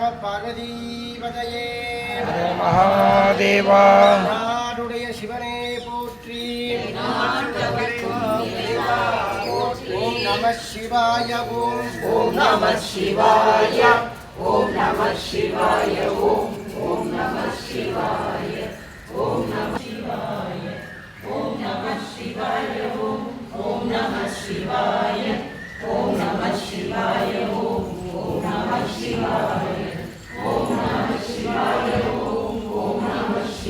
நம பார்வதீபதையே மகாதேவா. நாடுடைய சிவனே போற்றி. ஓம் நம சிவாய. ஓம் நம சிவாய. ஓம் நம சிவாய. ஓம் நம சிவாய. ஓம் நம சிவாய. ஓம் நம சிவாய. ஓம் நம சிவாய. ஓம் நம சிவாய. ஓம் நம சிவாய.